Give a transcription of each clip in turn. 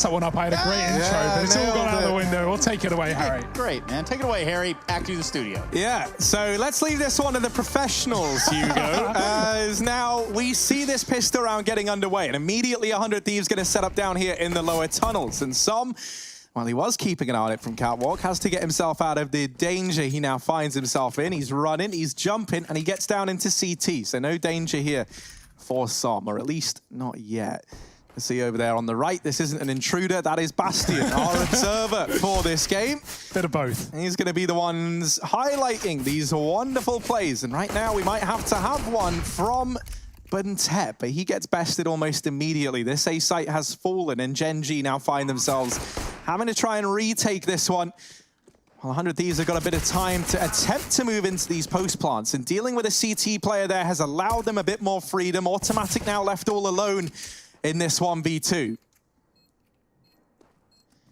that one up. I had a great intro, but it's all gone out the window. We'll take it away, Harry. Great, man. Take it away, Harry. Back to the studio. Yeah, so let's leave this one to the professionals, Hugo. As now we see this pistol round getting underway, and immediately 100 Thieves going to set up down here in the lower tunnels. And some, while he was keeping an eye on it from Catwalk, has to get himself out of the danger he now finds himself in. He's running, he's jumping, and he gets down into CT. So no danger here for Som, or at least not yet. You see over there on the right, this isn't an intruder, that is Bastion, our observer for this game. Bit of both. He's going to be the ones highlighting these wonderful plays. And right now we might have to have one from Buntet, but he gets bested almost immediately. This A site has fallen, and Gen.G now find themselves having to try and retake this one. Well, 100 Thieves have got a bit of time to attempt to move into these post plants, and dealing with a CT player there has allowed them a bit more freedom. Automatic now left all alone in this 1v2.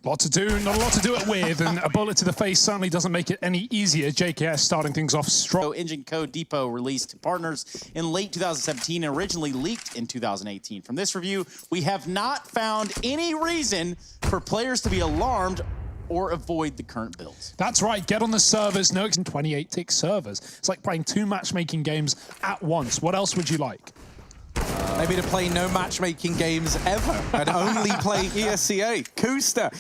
Lot to do, not a lot to do it with, and a bullet to the face certainly doesn't make it any easier. JKS starting things off strong. Engine Code Depot released to partners in late 2017 and originally leaked in 2018. From this review, we have not found any reason for players to be alarmed or avoid the current builds. That's right, get on the servers. No, it's in 28-tick servers. It's like playing 2 matchmaking games at once. What else would you like? Maybe to play no matchmaking games ever and only play ESCA. Kusta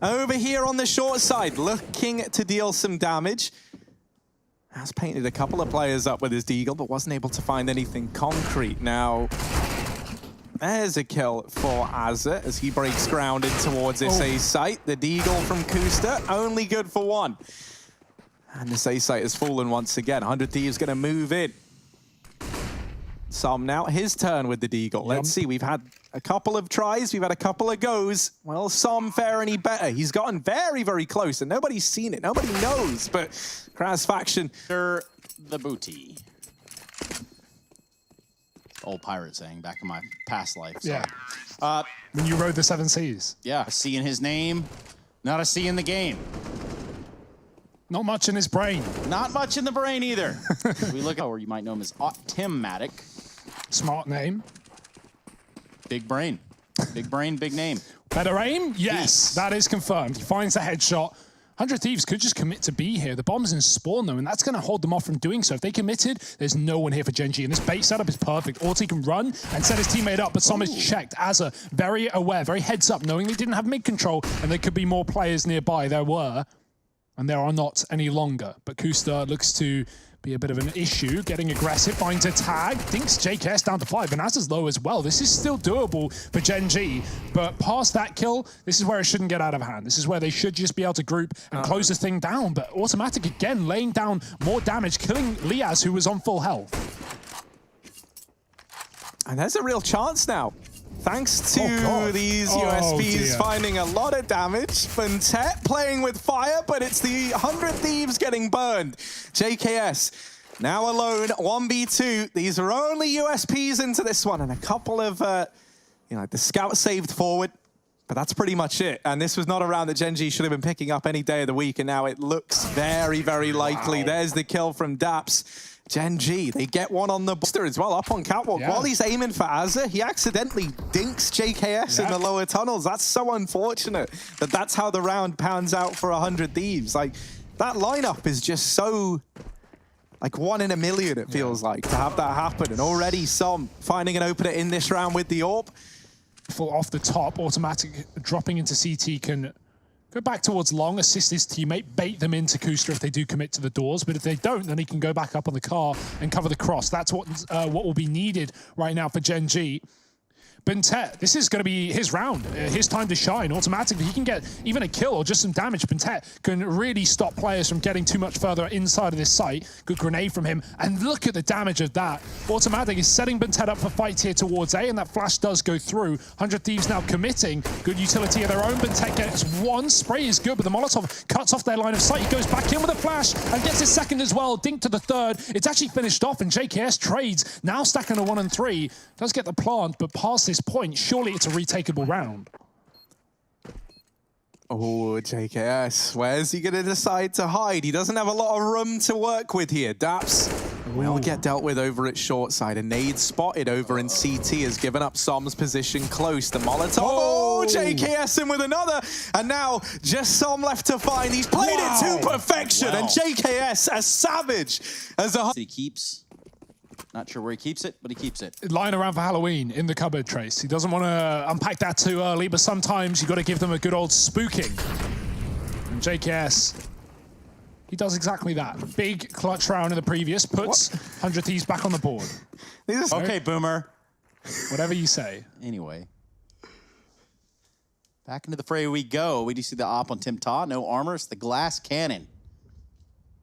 over here on the short side, looking to deal some damage. Has painted a couple of players up with his deagle, but wasn't able to find anything concrete. Now, there's a kill for Azza as he breaks ground in towards this A site. The deagle from Kusta, only good for 1. And this A site has fallen once again. 100 Thieves going to move in. Som now, his turn with the deagle. Let's see, we've had a couple of tries, we've had a couple of goes. Well, Som fare any better. He's gotten very, very close, and nobody's seen it, nobody knows, but Kraz Faction. The booty. Old pirate saying back in my past life. So. Yeah. When you rode the 7 Seas. Yeah, a C in his name, not a C in the game. Not much in his brain. Not much in the brain either. We look at, or you might know him as Tim-matic. Smart name. Big brain. Big brain, big name. Better aim? Yes, that is confirmed. He finds the headshot. 100 Thieves could just commit to B here. The bomb's in spawn though, and that's going to hold them off from doing so. If they committed, there's no one here for Gen.G, and this bait setup is perfect. Orty can run and set his teammate up, but Som is checked. Azza, very aware, very heads up, knowing they didn't have mid control, and there could be more players nearby. There were, and there are not any longer. But Kusta looks to be a bit of an issue, getting aggressive, finds a tag, dinks JKS down to 5, and Azza's low as well. This is still doable for Gen.G, but past that kill, this is where it shouldn't get out of hand. This is where they should just be able to group and close the thing down, but Automatic again laying down more damage, killing Liaz, who was on full health. And there's a real chance now. Thanks to these USPs finding a lot of damage. Buntet playing with fire, but it's the 100 Thieves getting burned. JKS now alone, 1v2. These are only USPs into this one, and a couple of, you know, the scout saved forward, but that's pretty much it. And this was not a round that Gen.G should have been picking up any day of the week, and now it looks very, very likely. There's the kill from Daps. Gen.G, they get one on the booster as well, up on Catwalk. While he's aiming for Azza, he accidentally dinks JKS in the lower tunnels. That's so unfortunate that that's how the round pounds out for 100 Thieves. Like, that lineup is just so, like, 1 in a million, it feels like, to have that happen. And already Som finding an opener in this round with the AWP. Full off the top, Automatic dropping into CT can go back towards long, assist his teammate, bait them into Kusta if they do commit to the doors. But if they don't, then he can go back up on the car and cover the cross. That's what will be needed right now for Gen.G. Buntet, this is going to be his round, his time to shine. Automatically, he can get even a kill or just some damage. Buntet can really stop players from getting too much further inside of this site. Good grenade from him, and look at the damage of that. Automatic is setting Buntet up for fights here towards A, and that flash does go through. 100 Thieves now committing. Good utility of their own. Buntet gets one. Spray is good, but the Molotov cuts off their line of sight. He goes back in with a flash and gets his second as well. Dink to the third. It's actually finished off, and JKS trades. Now stacking a 1 and 3. Does get the plant, but past this point, surely it's a retakeable round. Oh, JKS, where's he going to decide to hide? He doesn't have a lot of room to work with here. Daps will get dealt with over at short side. A nade spotted over in CT has given up Som's position close. The Molotov, Oh, JKS in with another. And now just some left to find. He's played it to perfection. And JKS as savage as a... He keeps. Not sure where he keeps it, but he keeps it. Lying around for Halloween in the cupboard, Trace. He doesn't want to unpack that too early, but sometimes you got to give them a good old spooking. And JKS, he does exactly that. Big clutch round in the previous, puts 100 Thieves back on the board. Okay, Boomer. Whatever you say. Anyway. Back into the fray we go. We do see the op on Tim Ta. No armor. It's the glass cannon.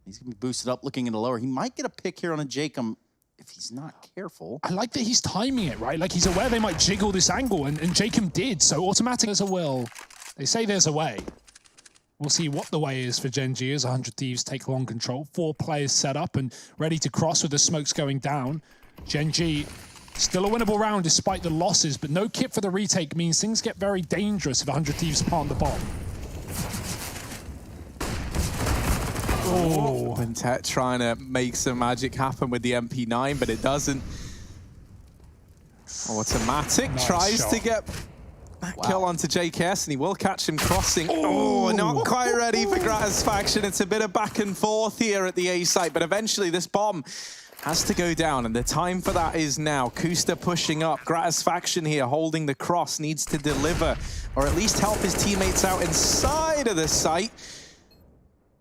He's going to be boosted up looking into lower. He might get a pick here on a Jacob if he's not careful. I like that he's timing it, right? Like he's aware they might jiggle this angle, and Jacob did, so automatic there's a will. They say there's a way. We'll see what the way is for Gen.G as 100 Thieves take long control. 4 players set up and ready to cross with the smokes going down. Gen.G still a winnable round despite the losses, but no kit for the retake means things get very dangerous if 100 Thieves plant the bomb. Oh, Bentet trying to make some magic happen with the MP9, but it doesn't. Automatic nice tries shot. to get that kill onto JKS, and he will catch him crossing. Oh, not quite ready for Gratisfaction. It's a bit of back and forth here at the A site, but eventually this bomb has to go down, and the time for that is now. Kusta pushing up. Gratisfaction here holding the cross, needs to deliver, or at least help his teammates out inside of the site.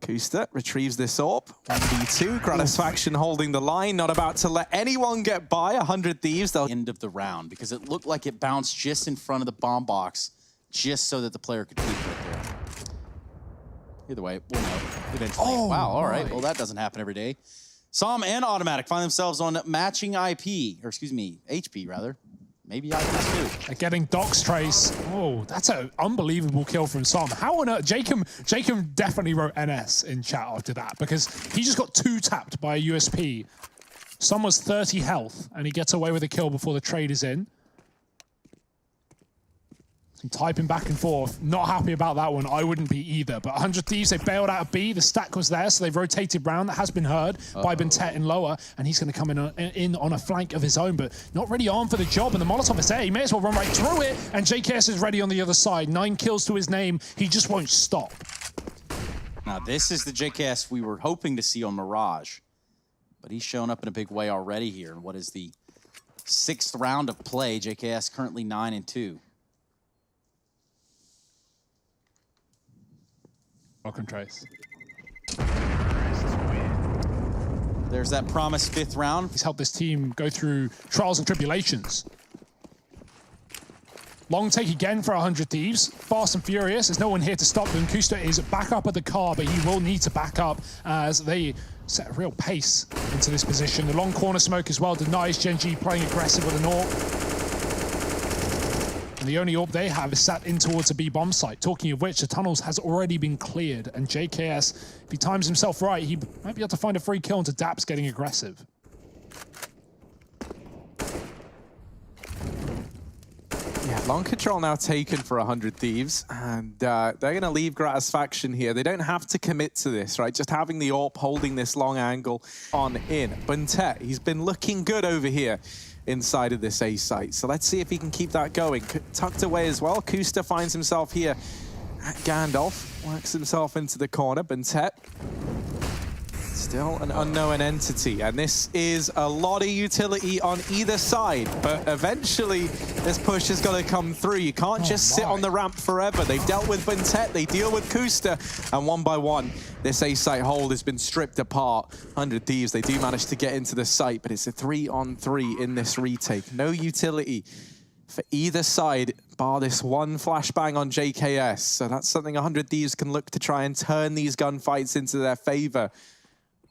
Kusta retrieves this orb. 1v2. Gratisfaction holding the line, not about to let anyone get by. 100 Thieves. They'll End of the round, because it looked like it bounced just in front of the bomb box, just so that the player could keep it there. Either way, we'll know eventually. Oh, wow, all right. my. Well, that doesn't happen every day. Som and Automatic find themselves on matching IP, or excuse me, HP rather. Maybe IPs too. They're getting Doc's Trace. Oh, that's an unbelievable kill from Som. How on earth? Jacob definitely wrote NS in chat after that, because he just got 2-tapped by a USP. Som was 30 health, and he gets away with a kill before the trade is in. Some typing back and forth. Not happy about that one. I wouldn't be either. But 100 Thieves, they bailed out of B. The stack was there, so they've rotated round. That has been heard by Bentet in lower, and he's going to come in on a flank of his own, but not really armed for the job. And the Molotov is there. He may as well run right through it. And JKS is ready on the other side. 9 kills to his name. He just won't stop. Now, this is the JKS we were hoping to see on Mirage, but he's shown up in a big way already here. And what is the 6th round of play? JKS currently 9-2. Welcome, Trace. There's that promised 5th round. He's helped this team go through trials and tribulations. Long take again for 100 Thieves. Fast and furious. There's no one here to stop them. Kusta is back up at the car, but he will need to back up as they set a real pace into this position. The long corner smoke as well denies Gen.G playing aggressive with an orb. And the only orb they have is sat in towards a B bomb site. Talking of which, the tunnels has already been cleared, and JKS, if he times himself right, he might be able to find a free kill into Daps getting aggressive. Yeah, long control now taken for 100 Thieves, and they're going to leave Gratisfaction here. They don't have to commit to this, right? Just having the AWP holding this long angle on in. Bentet, he's been looking good over here inside of this A site. So let's see if he can keep that going. Tucked away as well. Kusta finds himself here at Gandalf. Works himself into the corner. Bentet, still an unknown entity. And this is a lot of utility on either side. But eventually, this push has got to come through. You can't just sit on the ramp forever. They've dealt with Bentet. They deal with Kusta. And one by one, this A site hold has been stripped apart. 100 Thieves, they do manage to get into the site, but it's a 3-on-3 in this retake. No utility for either side, bar this one flashbang on JKS. So that's something 100 Thieves can look to try and turn these gunfights into their favor.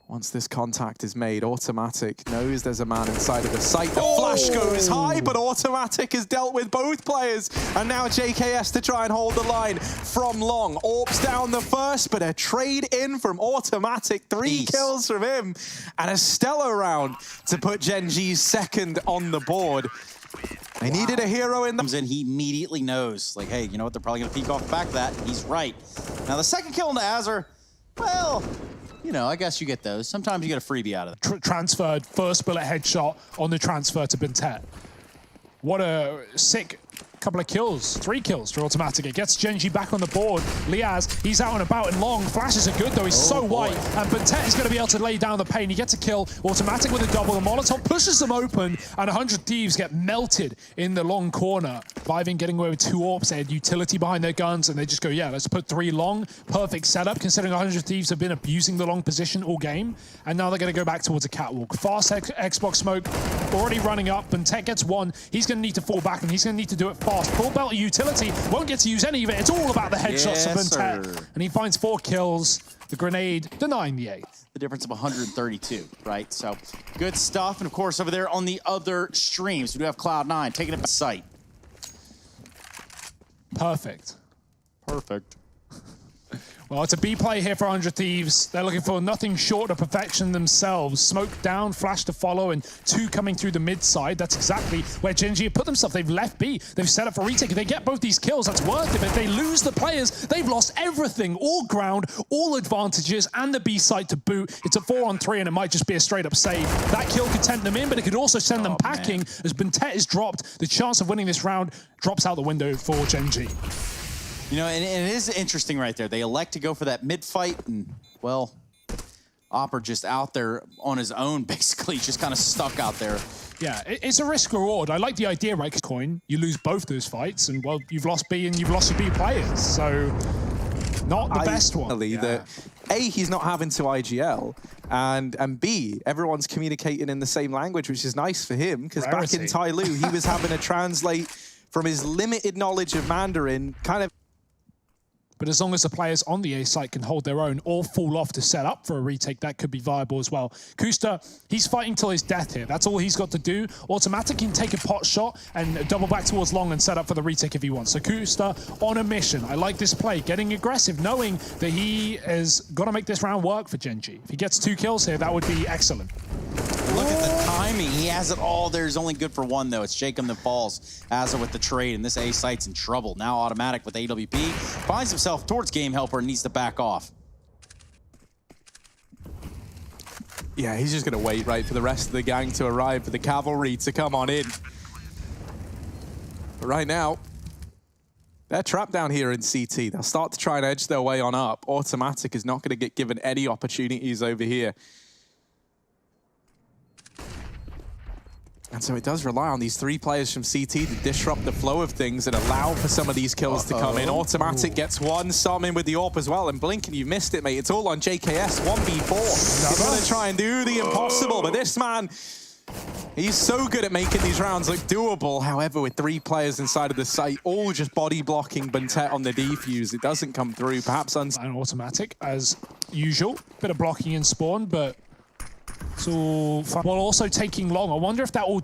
Once this contact is made, Automatic knows there's a man inside of the site. The flash goes high, but Automatic has dealt with both players. And now JKS to try and hold the line from long. Orbs down the first, but a trade in from Automatic. 3 kills from him. And a stellar round to put Gen.G's 2nd on the board. They needed a hero in Comes in, he immediately knows, like, hey, you know what? They're probably going to peek off the back of that. He's right. Now, the 2nd kill into Azure, well, you know, I guess you get those. Sometimes you get a freebie out of it. Transferred, first bullet headshot on the transfer to Bentet. What a sick Couple of kills, 3 kills for Automatic. It gets Gen.G back on the board. Liaz, he's out and about and long. Flashes are good though, he's so white. And Bentet is going to be able to lay down the pain. He gets a kill. Automatic with a double. The Molotov pushes them open, and 100 Thieves get melted in the long corner. Viving getting away with 2 AWPs. They had utility behind their guns, and they just go, yeah, let's put 3 long. Perfect setup, considering 100 Thieves have been abusing the long position all game. And now they're going to go back towards a catwalk. Fast Xbox smoke already running up. Bentet gets 1. He's going to need to fall back, and he's going to need to do it fast. Full belt of utility, won't get to use any of it. It's all about the headshots of Bentet. And he finds 4 kills. The grenade denying the 8th. The difference of 132, right? So good stuff. And of course, over there on the other streams, we do have Cloud9 taking it by sight. Perfect. Perfect. Well, it's a B play here for 100 Thieves. They're looking for nothing short of perfection themselves. Smoke down, flash to follow, and 2 coming through the mid side. That's exactly where Gen.G have put themselves. They've left B. They've set up for retake. If they get both these kills, that's worth it. But if they lose the players, they've lost everything. All ground, all advantages, and the B side to boot. It's a 4-on-3, and it might just be a straight-up save. That kill could tempt them in, but it could also send them packing. As Bentet is dropped, the chance of winning this round drops out the window for Gen.G. You know, and it is interesting right there. They elect to go for that mid fight, and, well, Opper just out there on his own, basically, just kind of stuck out there. Yeah, it's a risk reward. I like the idea, right? Coin, you lose both those fights, and, well, you've lost B and you've lost your B players, so not the best one. That A, he's not having to IGL, and B, everyone's communicating in the same language, which is nice for him, because back in Tyloo, he was having to translate from his limited knowledge of Mandarin, kind of. But as long as the players on the A site can hold their own or fall off to set up for a retake, that could be viable as well. Kusta, he's fighting till his death here. That's all he's got to do. Automatic can take a pot shot and double back towards long and set up for the retake if he wants. So Kusta on a mission. I like this play, getting aggressive, knowing that he is going to make this round work for Gen.G. If he gets 2 kills here, that would be excellent. Look at the timing. He has it all. There's only good for 1, though. It's Jacob that falls. Azza with the trade, and this A site's in trouble. Now Automatic with AWP. Finds himself towards Game Helper and needs to back off. Yeah, he's just going to wait, right, for the rest of the gang to arrive, for the cavalry to come on in. But right now, they're trapped down here in CT. They'll start to try and edge their way on up. Automatic is not going to get given any opportunities over here. And so it does rely on these 3 players from CT to disrupt the flow of things and allow for some of these kills to come in. Automatic gets 1, Salmin with the AWP as well, and Blinken, you missed it, mate. It's all on JKS, 1v4. He's going to try and do the impossible, but this man, he's so good at making these rounds look doable. However, with 3 players inside of the site, all just body blocking Bentet on the defuse, it doesn't come through. Perhaps and Automatic, as usual. Bit of blocking in spawn, but it's all fun. While also taking long. I wonder if that will,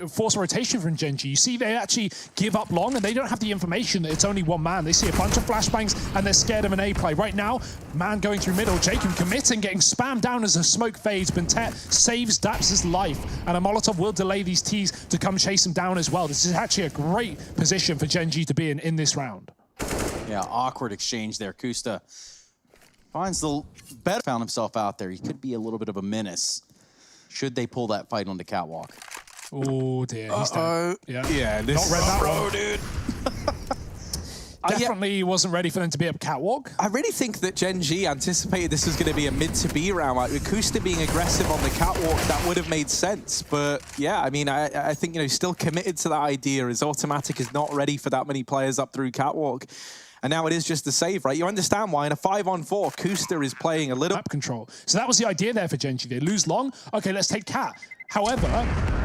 force a rotation from Gen.G. You see, they actually give up long, and they don't have the information that it's only 1 man. They see a bunch of flashbangs, and they're scared of an A play. Right now, man going through middle, Jacob committing, getting spammed down as the smoke fades. Bentet saves Daps' life, and a Molotov will delay these T's to come chase him down as well. This is actually a great position for Gen.G to be in this round. Yeah, awkward exchange there. Kusta finds the better, found himself out there. He could be a little bit of a menace should they pull that fight on the catwalk. Oh dear, he's down. Yeah, this not read that one, dude. Definitely wasn't ready for them to be up catwalk. I really think that Gen.G anticipated this was going to be a mid to B round. Like, with Kusta being aggressive on the catwalk, that would have made sense. But yeah, I mean, I think, still committed to that idea, as Automatic is not ready for that many players up through catwalk. And now it is just a save, right? You understand why in a 5-on-4, Kusta is playing a little map control. So that was the idea there for Gen.G. They lose long. Okay, let's take Cat. However,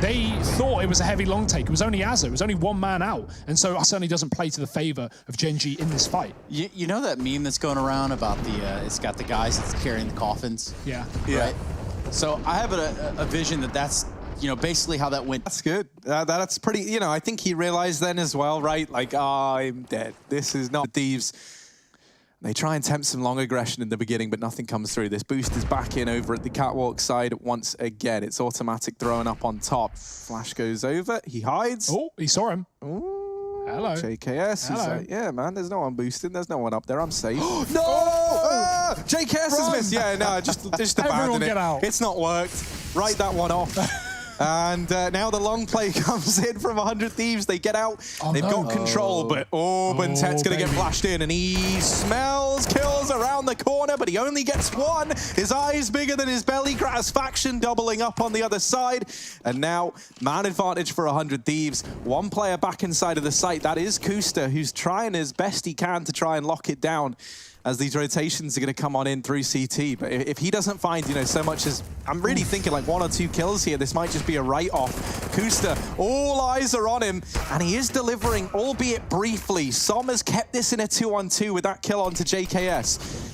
they thought it was a heavy long take. It was only Azza. It was only 1 man out. And so it certainly doesn't play to the favor of Gen.G in this fight. You know that meme that's going around about it's got the guys that's carrying the coffins? Yeah. Right? So I have a vision that's basically how that went. That's good. That's pretty, I think he realized then as well, right? Like, I'm dead. This is not Thieves. They try and tempt some long aggression in the beginning, but nothing comes through. This boost is back in over at the catwalk side once again. It's Automatic throwing up on top. Flash goes over. He hides. Oh, he saw him. Ooh, hello. JKS. Hello. He's like, yeah, man, there's no one boosting. There's no one up there. I'm safe. No! JKS has missed. Yeah, no, just abandon Everyone it. get out. It's not worked. Write that one off. And now the long play comes in from 100 Thieves. They get out. They've got control, but Bentet's going to get flashed in, and he smells kills around the corner, but he only gets one. His eyes bigger than his belly. Gratisfaction doubling up on the other side. And now, man advantage for 100 Thieves. One player back inside of the site. That is Kusta, who's trying as best he can to try and lock it down, as these rotations are going to come on in through CT. But if he doesn't find, you know, so much as... I'm really thinking like 1 or 2 kills here. This might just be a write-off. Kusta, all eyes are on him, and he is delivering, albeit briefly. Som has kept this in a 2-on-2 with that kill onto JKS.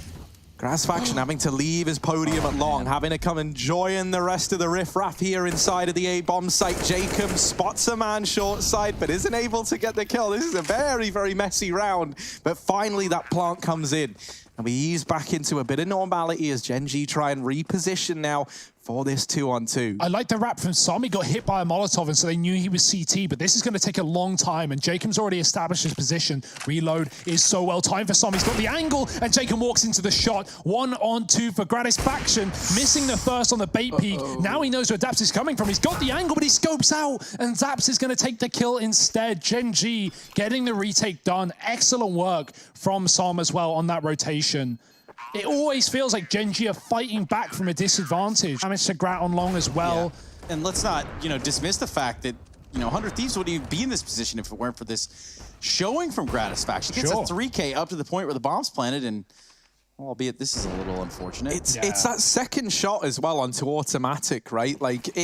Gratisfaction having to leave his podium at long, having to come and join the rest of the riffraff here inside of the A-bomb site. Jacob spots a man short side, but isn't able to get the kill. This is a very, very messy round, but finally that plant comes in. And we ease back into a bit of normality as Gen.G try and reposition now for this 2-on-2. I like the wrap from Som. He got hit by a Molotov, and so they knew he was CT, but this is going to take a long time, and Jacob's already established his position. Reload is so well timed for Som. He's got the angle, and Jacob walks into the shot. 1-on-2 for Gratisfaction, missing the first on the bait peak. Now he knows where Daps is coming from. He's got the angle, but he scopes out, and Daps is going to take the kill instead. Gen.G getting the retake done. Excellent work from Som as well on that rotation. It always feels like Gen.G are fighting back from a disadvantage. Damage to Grat on long as well. Yeah. And let's not, dismiss the fact that, 100 Thieves wouldn't even be in this position if it weren't for this showing from Gratisfaction. Gets a 3K up to the point where the bomb's planted, and albeit this is a little unfortunate. It's that second shot as well onto automatic, right? Like,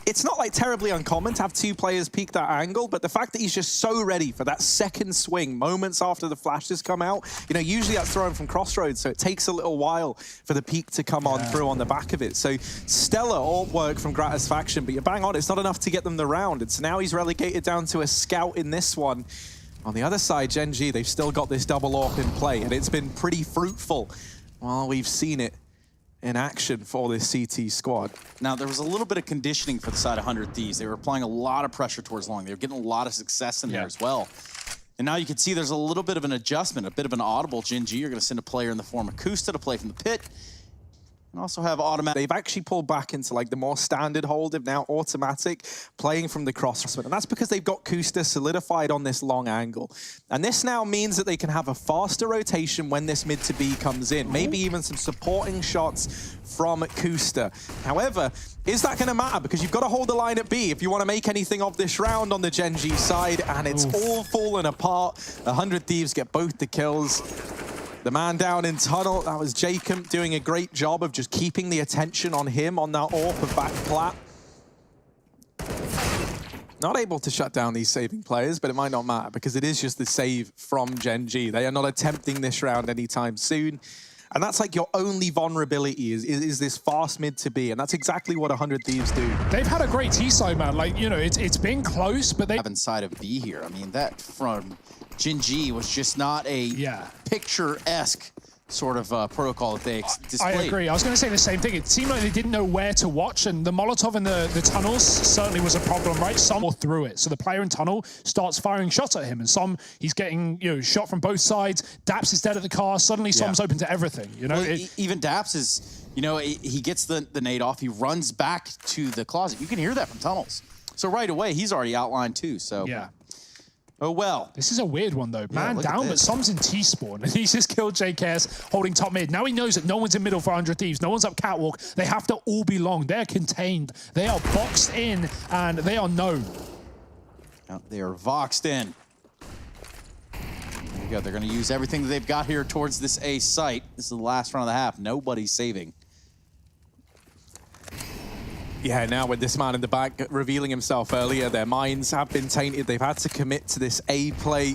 it's not like terribly uncommon to have 2 players peek that angle, but the fact that he's just so ready for that second swing moments after the flashes come out, usually that's thrown from crossroads, so it takes a little while for the peak to come on through on the back of it. So stellar ult work from Gratisfaction, but you're bang on, it's not enough to get them the round. And so now he's relegated down to a scout in this one. On the other side, Gen.G, they've still got this double AWP in play, and it's been pretty fruitful while we've seen it in action for this CT squad. Now, there was a little bit of conditioning for the side of 100 Thieves. They were applying a lot of pressure towards long. They were getting a lot of success in there as well. And now you can see there's a little bit of an adjustment, a bit of an audible. Gen.G are going to send a player in the form of Kusta to play from the pit. And also have automatic. They've actually pulled back into like the more standard hold of now automatic, playing from the cross. And that's because they've got Kusta solidified on this long angle. And this now means that they can have a faster rotation when this mid to B comes in. Maybe even some supporting shots from Kusta. However, is that going to matter? Because you've got to hold the line at B if you want to make anything of this round on the Gen.G side. And it's all fallen apart. 100 Thieves get both the kills. The man down in tunnel, that was Jacob, doing a great job of just keeping the attention on him on that AWP of back plat. Not able to shut down these saving players, but it might not matter because it is just the save from Gen.G. They are not attempting this round anytime soon. And that's like your only vulnerability is this fast mid to B, and that's exactly what 100 Thieves do. They've had a great T-side, man. Like, it's been close, but they have inside of B here. I mean, that from Gen.G was just not a picture-esque sort of protocol that they displayed. I agree. I was going to say the same thing. It seemed like they didn't know where to watch, and the Molotov in the tunnels certainly was a problem, right? Some through it. So the player in tunnel starts firing shots at him, and he's getting shot from both sides. Daps is dead at the car. Suddenly Som's open to everything. Well, even Daps is, he gets the nade off. He runs back to the closet. You can hear that from tunnels. So right away, he's already outlined too. So oh well. This is a weird one though. Man down, but Som's in T-spawn, and he's just killed JKS holding top mid. Now he knows that no one's in middle for 100 Thieves. No one's up catwalk. They have to all be long. They're contained. They are boxed in, and they are known. Now they are voxed in. There you go. They're going to use everything that they've got here towards this A site. This is the last round of the half. Nobody's saving. Yeah, now with this man in the back revealing himself earlier, their minds have been tainted. They've had to commit to this A play,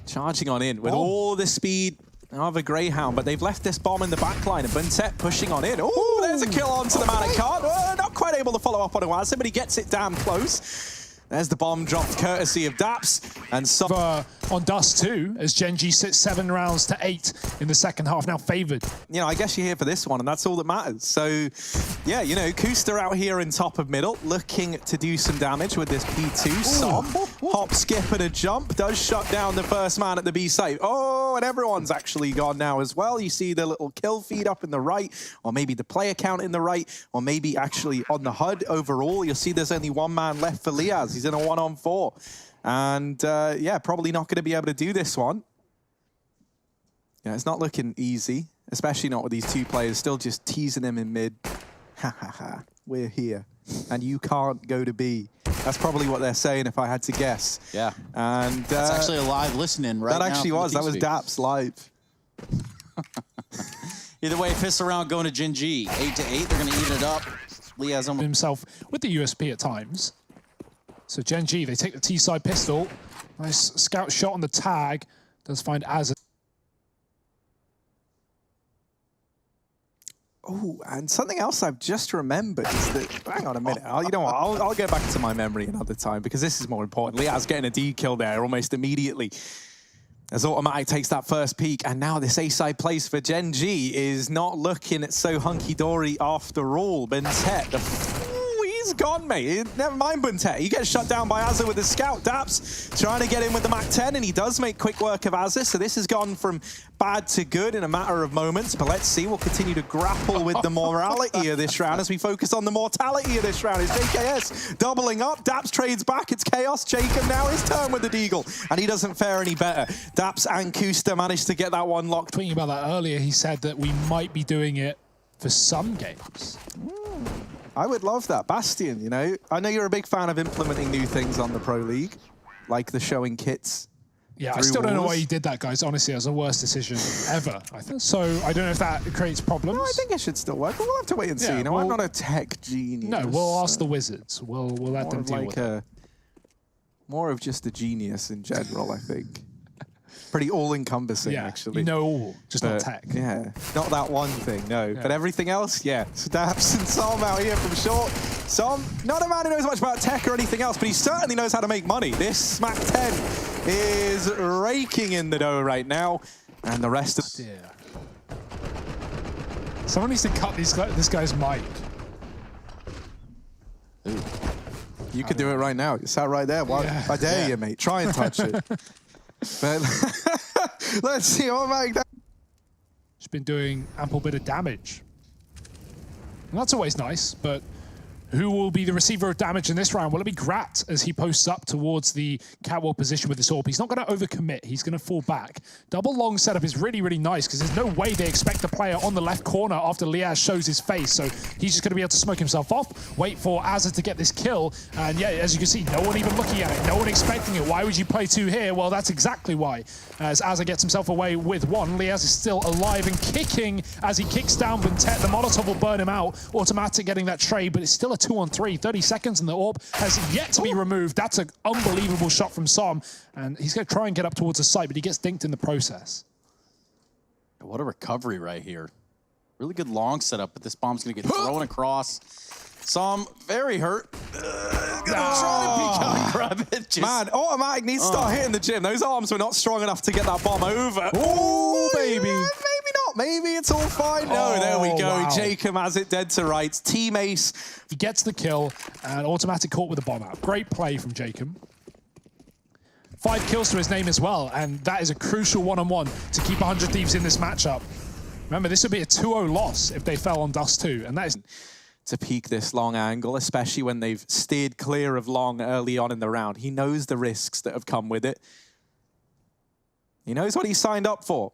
charging on in with all the speed of a Greyhound, but they've left this bomb in the back line, and Bentet pushing on in. Oh, there's a kill onto the man at card. Not quite able to follow up on it while somebody gets it damn close. There's the bomb dropped courtesy of Daps, and some... on Dust2 as Gen.G sits 7 rounds to 8 in the second half, now favored. You know, I guess you're here for this one, and that's all that matters. So, yeah, you know, Kusta out here in top of middle, looking to do some damage with this P2. Som, hop, skip, and a jump, does shut down the first man at the B site. Oh, and everyone's actually gone now as well. You see the little kill feed up in the right, or maybe the player count in the right, or maybe actually on the HUD overall. You'll see there's only one man left for Liaz. He's in a 1-on-4. And, yeah, probably not going to be able to do this one. Yeah, it's not looking easy, especially not with these two players still just teasing him in mid. Ha ha ha, we're here, and you can't go to B. That's probably what they're saying if I had to guess. Yeah. And that's actually a live listening right now. That actually was. That was Daps live. Either way, piss around going to Gen.G. 8 to 8, they're going to eat it up. Lee has himself with the USP at times. So Gen.G, they take the T-side pistol. Nice scout shot on the tag. Does find Az. Oh, and something else I've just remembered is that, hang on a minute, you know what, I'll get back to my memory another time because this is more important. Liaz getting a D kill there almost immediately as Automatic takes that first peek, and now this A-side place for Gen.G is not looking so hunky-dory after all. Bentet, he's gone, mate. Never mind Bentet. He gets shut down by Azza with the scout. Daps trying to get in with the MAC-10, and he does make quick work of Azza, so this has gone from bad to good in a matter of moments. But let's see, we'll continue to grapple with the morality of this round as we focus on the mortality of this round. It's JKS doubling up. Daps trades back. It's Chaos. Jacob now his turn with the Deagle, and he doesn't fare any better. Daps and Kusta managed to get that one locked. Tweeting about that earlier, he said that we might be doing it for some games. I would love that. Bastion, you know, I know you're a big fan of implementing new things on the Pro League, like the showing kits. Yeah, I still don't know why he did that, guys. Honestly, it was the worst decision ever, I think. So I don't know if that creates problems. No, I think it should still work, but we'll have to wait and see. You know, I'm not a tech genius. No, we'll ask the Wizards. We'll let them deal with it. More of just a genius in general, I think. Pretty all-encompassing, actually. You know all, just not tech. Yeah, not that one thing, no. Yeah. But everything else, yeah. So Daps and Som out here from short. Som, not a man who knows much about tech or anything else, but he certainly knows how to make money. This MAC-10 is raking in the dough right now, and the rest of... Yeah. Someone needs to cut this guy's mic. Ooh. You could do it right now. You sat right there. Why? Yeah. I dare you, mate. Try and touch it. But let's see what make that. She's been doing ample bit of damage. And that's always nice, but who will be the receiver of damage in this round? Will it be Grat as he posts up towards the catwalk position with this AWP? He's not going to overcommit. He's going to fall back. Double long setup is really, really nice because there's no way they expect the player on the left corner after Liaz shows his face. So he's just going to be able to smoke himself off, wait for Azza to get this kill. And yeah, as you can see, no one even looking at it. No one expecting it. Why would you play two here? Well, that's exactly why. As Azza gets himself away with one, Liaz is still alive and kicking as he kicks down Bentet. The Molotov will burn him out. Automatic getting that trade, but it's still a 2-on-3. 30 seconds and the AWP has yet to be removed. That's an unbelievable shot from Som. And he's going to try and get up towards the site, but he gets dinked in the process. What a recovery right here. Really good long setup, but this bomb's going to get thrown across. Som, very hurt. Gonna try to peek out and grab it. Man, Automatic needs to start hitting the gym. Those arms were not strong enough to get that bomb over. Oh, baby. Yeah, maybe not. Maybe it's all fine. No, there we go. Wow. Jacob has it dead to rights. Team ace. He gets the kill and Automatic caught with the bomb out. Great play from Jacob. 5 kills to his name as well, and that is a crucial one-on-one to keep 100 Thieves in this matchup. Remember, this would be a 2-0 loss if they fell on Dust2, and that is... to peek this long angle, especially when they've steered clear of long early on in the round. He knows the risks that have come with it. He knows what he signed up for.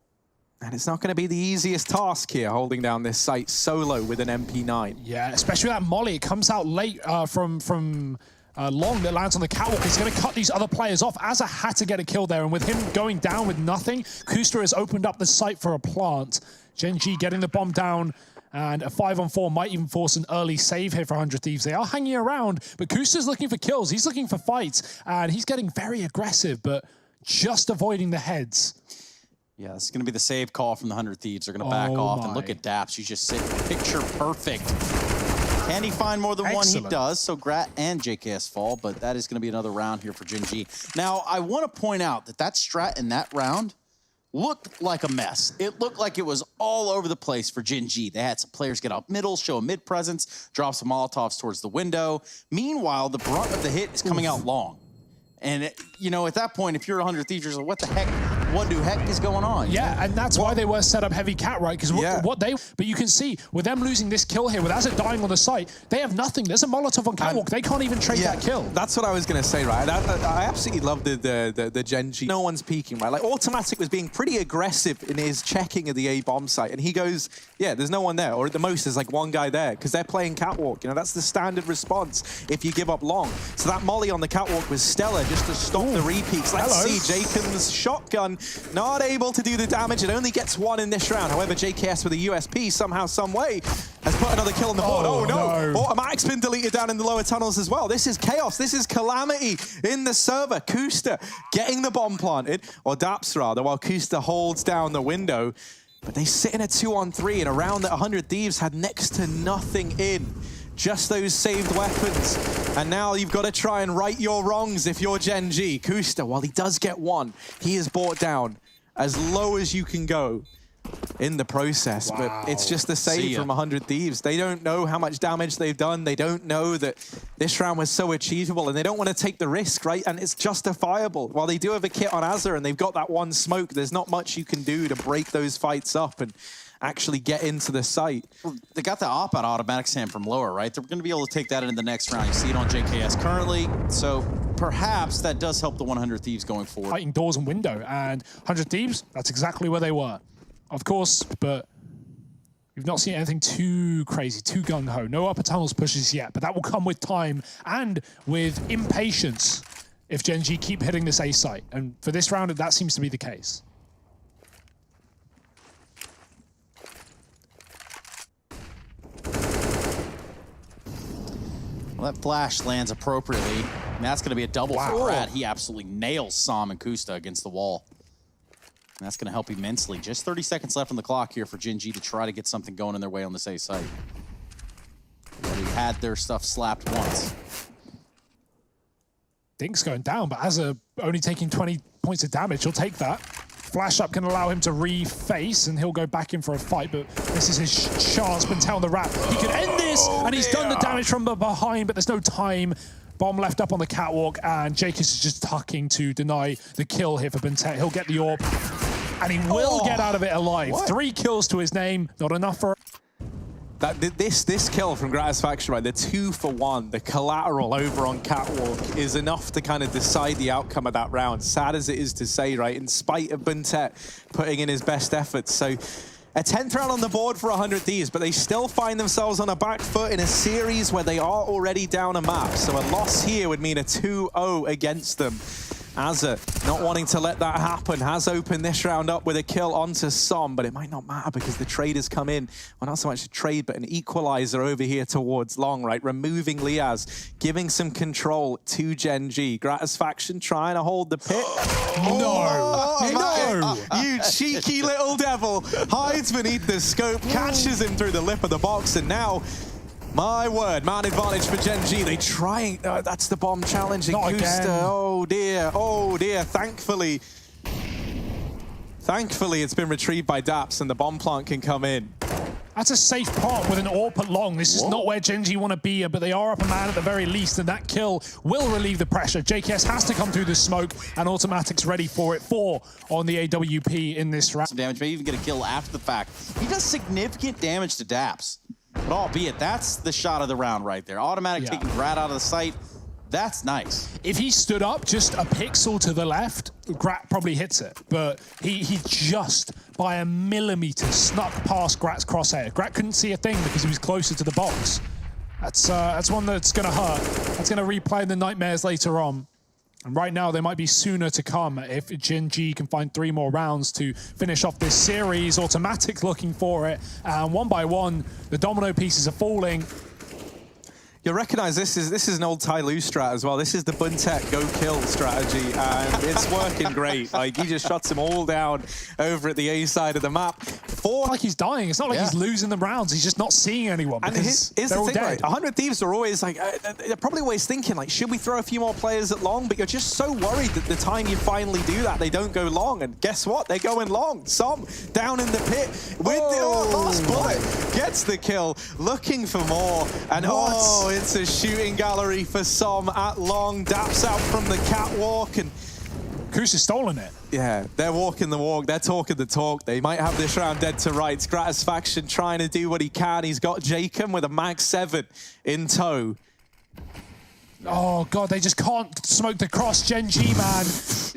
And it's not going to be the easiest task here, holding down this site solo with an MP9. Yeah, especially that molly. It comes out late from Long that lands on the catwalk. He's going to cut these other players off. Azza had to get a kill there, and with him going down with nothing, Kusta has opened up the site for a plant. Gen.G getting the bomb down, and a 5-on-4 might even force an early save here for 100 Thieves. They are hanging around, but Kusta's looking for kills. He's looking for fights, and he's getting very aggressive, but just avoiding the heads. Yeah, this is going to be the save call from the 100 Thieves. They're going to back off, and look at Daps. He's just sitting picture perfect. Can he find more than Excellent. one? He does. So Grat and JKS fall, but that is going to be another round here for Gen.G. Now, I want to point out that that strat in that round looked like a mess. It looked like it was all over the place for Gen.G. They had some players get up middle, show a mid presence, drop some Molotovs towards the window. Meanwhile, the brunt of the hit is coming out long. And, you know, at that point, if you're 100 Thieves, you're like, what the heck? What the heck is going on? Yeah, and that's why they were set up heavy cat, right? Because what they... But you can see, with them losing this kill here, with Azza dying on the site, they have nothing. There's a Molotov on catwalk. They can't even trade that kill. That's what I was going to say, right? I absolutely love the Gen.G. No one's peeking, right? Like, Automatic was being pretty aggressive in his checking of the A bomb site, and he goes, yeah, there's no one there. Or at the most, there's like one guy there, because they're playing catwalk. You know, that's the standard response if you give up long. So that molly on the catwalk was stellar just to stop the repeats. Let's see, Jaken's shotgun not able to do the damage. It only gets one in this round. However, JKS with a USP somehow, some way, has put another kill on the board. Oh no! Automatic's been deleted down in the lower tunnels as well. This is chaos. This is calamity in the server. Kusta getting the bomb planted, or Daps rather, while Kusta holds down the window. But they sit in a 2-on-3 in a round that 100 Thieves had next to nothing in. Just those saved weapons. And now you've got to try and right your wrongs if you're Gen.G. Kusta, while he does get one, he is brought down as low as you can go in the process. But it's just the save from 100 Thieves. They don't know how much damage they've done. They don't know that this round was so achievable, and they don't want to take the risk, right? And it's justifiable. While they do have a kit on Azza and they've got that one smoke, there's not much you can do to break those fights up and actually get into the site. Well, they got the op-out automatic Sam from lower, right? They're going to be able to take that into the next round. You see it on JKS currently. So perhaps that does help the 100 Thieves going forward. Fighting doors and window, and 100 Thieves, that's exactly where they were. Of course, but we've not seen anything too crazy, too gung-ho. No upper tunnels pushes yet, but that will come with time and with impatience if Gen.G keep hitting this A site. And for this round, that seems to be the case. Well, that flash lands appropriately, and that's going to be a double for Brad. He absolutely nails Sam and Kusta against the wall. And that's going to help immensely. Just 30 seconds left on the clock here for Gen.G to try to get something going in their way on this A site. They had their stuff slapped once. Dink's going down, but Azza only taking 20 points of damage. He'll take that. Flash up can allow him to reface, and he'll go back in for a fight, but this is his chance. Bentel on the wrap. He could end this, and he's done the damage from behind, but there's no time. Bomb left up on the catwalk, and Jake is just tucking to deny the kill here for Bentel. He'll get the orb, and he will get out of it alive. 3 kills to his name, not enough for... This kill from Gratisfaction, right, the 2-for-1, the collateral over on Catwalk is enough to kind of decide the outcome of that round. Sad as it is to say, right, in spite of Buntet putting in his best efforts. So a 10th round on the board for 100 Thieves, but they still find themselves on a back foot in a series where they are already down a map. So a loss here would mean a 2-0 against them. Azza not wanting to let that happen, has opened this round up with a kill onto Som, but it might not matter because the trade has come in. Well, not so much a trade, but an equalizer over here towards Long, right? Removing Liaz, giving some control to Gen.G. Gratisfaction trying to hold the pit. No! You cheeky little devil. Hides beneath the scope, catches him through the lip of the box, and now... My word, man advantage for Gen.G. They trying, that's the bomb challenging Kusta. Oh dear, thankfully it's been retrieved by Daps and the bomb plant can come in. That's a safe part with an AWP at Long. This is not where Gen.G want to be, but they are up a man at the very least, and that kill will relieve the pressure. JKS has to come through the smoke, and Automatic's ready for it. 4 on the AWP in this round. Some damage, may even get a kill after the fact. He does significant damage to Daps. But albeit, that's the shot of the round right there. Automatic taking Grat out of the sight. That's nice. If he stood up just a pixel to the left, Grat probably hits it. But he just, by a millimeter, snuck past Grat's crosshair. Grat couldn't see a thing because he was closer to the box. That's one that's going to hurt. That's going to replay the nightmares later on. And right now, they might be sooner to come if Gen.G can find 3 more rounds to finish off this series. Automatic looking for it. And one by one, the domino pieces are falling. You'll recognize this is an old Ty Lue strat as well. This is the Buntet go kill strategy, and it's working great. Like, he just shuts them all down over at the A side of the map. 4. Like he's dying. It's not like he's losing the rounds. He's just not seeing anyone. And here's the all thing, dead. right? 100 Thieves are always like, they're probably always thinking, like, should we throw a few more players at long? But you're just so worried that the time you finally do that, they don't go long. And guess what? They're going long. Some down in the pit with the last bullet. Gets the kill, looking for more. And it's a shooting gallery for Som at long. Daps out from the catwalk and Kus has stolen it. yeah, they're walking the walk, they're talking the talk. They might have this round dead to rights. Gratisfaction trying to do what he can. He's got Jacob with a mag 7 in tow. Oh, God, they just can't smoke the cross. Gen.G, man.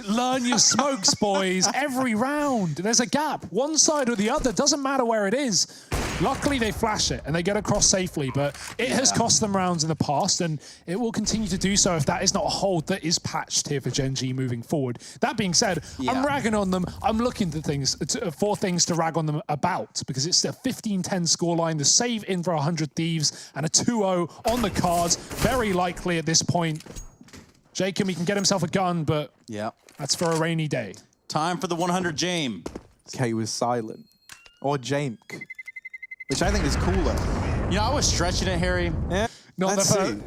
Learn your smokes, boys. Every round, there's a gap. One side or the other, doesn't matter where it is. Luckily, they flash it and they get across safely, but it has cost them rounds in the past, and it will continue to do so if that is not a hold that is patched here for Gen.G moving forward. That being said, I'm ragging on them. I'm looking for things to rag on them about, because it's a 15-10 scoreline, the save in for 100 Thieves, and a 2-0 on the cards. Very likely at this point. Jacob, he can get himself a gun, but that's for a rainy day. Time for the 100 Jame. K was silent. Or Jamk. Which I think is cooler. You know, I was stretching it, Harry. Yeah. Let's see.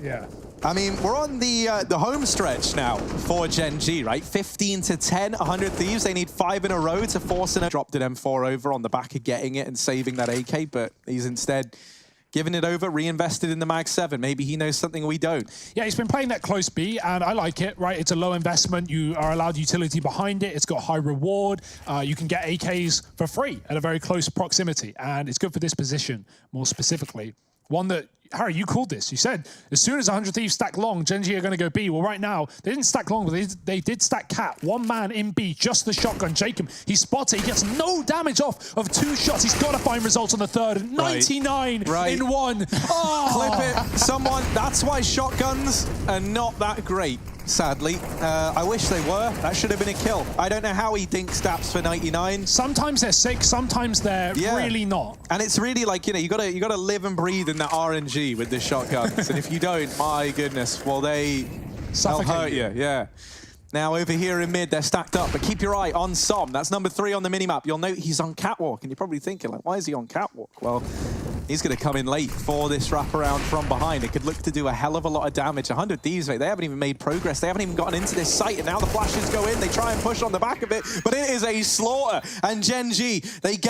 I mean, we're on the home stretch now for Gen.G, right? 15-10, 100 Thieves. They need 5 in a row to force a dropped an M4 over on the back of getting it and saving that AK, but he's instead giving it over, reinvested in the mag 7. Maybe he knows something we don't. Yeah, he's been playing that close B, and I like it, right? It's a low investment. You are allowed utility behind it. It's got high reward. You can get AKs for free at a very close proximity, and it's good for this position, more specifically. One that, Harry, you called this. You said, as soon as 100 Thieves stack long, Gen.G are going to go B. Well, right now, they didn't stack long, but they did stack cat. One man in B, just the shotgun. Jacob, he spots it. He gets no damage off of 2 shots. He's got to find results on the third. 99 in 1. Oh. Clip it. Someone, that's why shotguns are not that great, sadly. I wish they were. That should have been a kill. I don't know how he dinks daps for 99. Sometimes they're sick, sometimes they're really not. And it's really like, you know, you gotta live and breathe in that RNG with the shotguns. And if you don't, my goodness, well, they'll hurt you. Yeah. Now over here in mid, they're stacked up, but keep your eye on Som. That's number 3 on the minimap. You'll note he's on catwalk, and you're probably thinking, like, why is he on catwalk? Well, he's going to come in late for this wraparound from behind. It could look to do a hell of a lot of damage. 100 Thieves, mate, they haven't even made progress. They haven't even gotten into this site, and now the flashes go in. They try and push on the back of it, but it is a slaughter. And Gen.G, they get